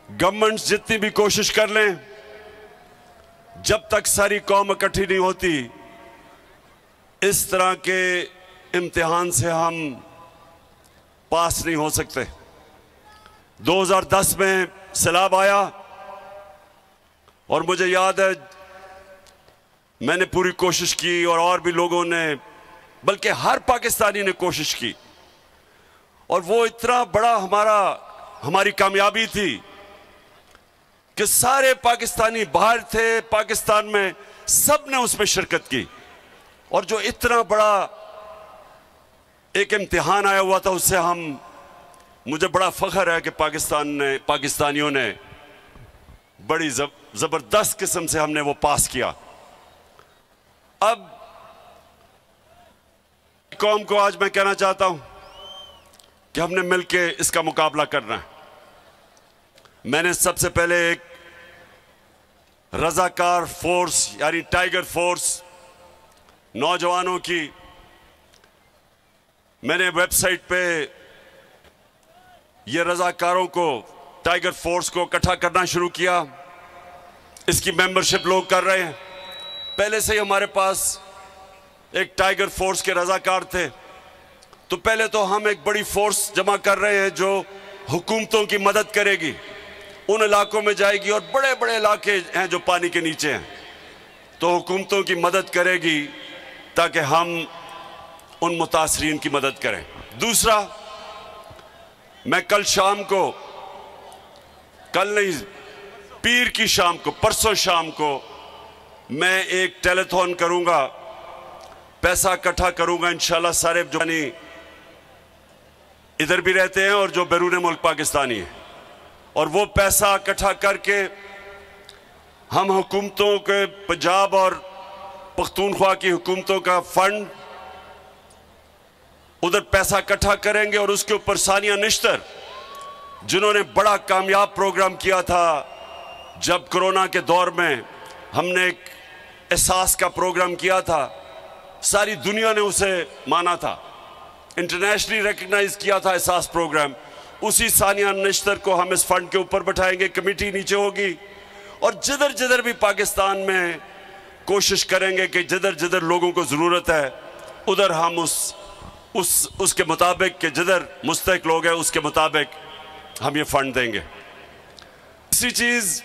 Governments जितनी भी कोशिश कर लें, जब तक सारी कौम इकट्ठी नहीं होती, इस तरह के इम्तिहान से हम पास नहीं हो सकते। 2010 में सैलाब आया और मुझे याद है मैंने पूरी कोशिश की और भी लोगों ने, बल्कि हर पाकिस्तानी ने कोशिश की, और वो इतना बड़ा हमारी कामयाबी थी कि सारे पाकिस्तानी बाहर थे, पाकिस्तान में सब ने उसमें शिरकत की। और जो इतना बड़ा एक इम्तिहान आया हुआ था, उससे मुझे बड़ा फख्र है कि पाकिस्तानियों ने बड़ी जबरदस्त किस्म से हमने वो पास किया। अब कौम को आज मैं कहना चाहता हूं कि हमने मिलके इसका मुकाबला करना है। मैंने सबसे पहले एक रजाकार फोर्स यानी टाइगर फोर्स नौजवानों की मैंने वेबसाइट पे ये रजाकारों को, टाइगर फोर्स को इकट्ठा करना शुरू किया। इसकी मेंबरशिप लोग कर रहे हैं। पहले से ही हमारे पास एक टाइगर फोर्स के रजाकार थे, तो पहले तो हम एक बड़ी फोर्स जमा कर रहे हैं जो हुकूमतों की मदद करेगी, उन इलाकों में जाएगी, और बड़े बड़े इलाके हैं जो पानी के नीचे हैं, तो हुकूमतों की मदद करेगी ताकि हम उन मुतासरीन की मदद करें। दूसरा, मैं कल शाम को, कल नहीं, पीर की शाम को, परसों शाम को मैं एक टेलीथॉन करूंगा, पैसा इकट्ठा करूंगा इंशाल्लाह। सारे जो इधर भी रहते हैं और जो बैरून मुल्क पाकिस्तानी हैं, और वो पैसा इकट्ठा करके हम हुकूमतों के, पंजाब और पख्तूनख्वा की हुकूमतों का फंड, उधर पैसा इकट्ठा करेंगे, और उसके ऊपर सानिया निश्तर जिन्होंने बड़ा कामयाब प्रोग्राम किया था, जब कोरोना के दौर में हमने एक एहसास का प्रोग्राम किया था, सारी दुनिया ने उसे माना था, इंटरनेशनली रिकग्नाइज किया था एहसास प्रोग्राम। उसी सानिया निश्तर को हम इस फंड के ऊपर बैठाएंगे, कमेटी नीचे होगी, और जिधर जिधर भी पाकिस्तान में कोशिश करेंगे कि जिधर जिधर लोगों को ज़रूरत है, उधर हम उसके मुताबिक कि जिधर मुस्तहिक लोग हैं उसके मुताबिक हम ये फंड देंगे। तीसरी चीज़,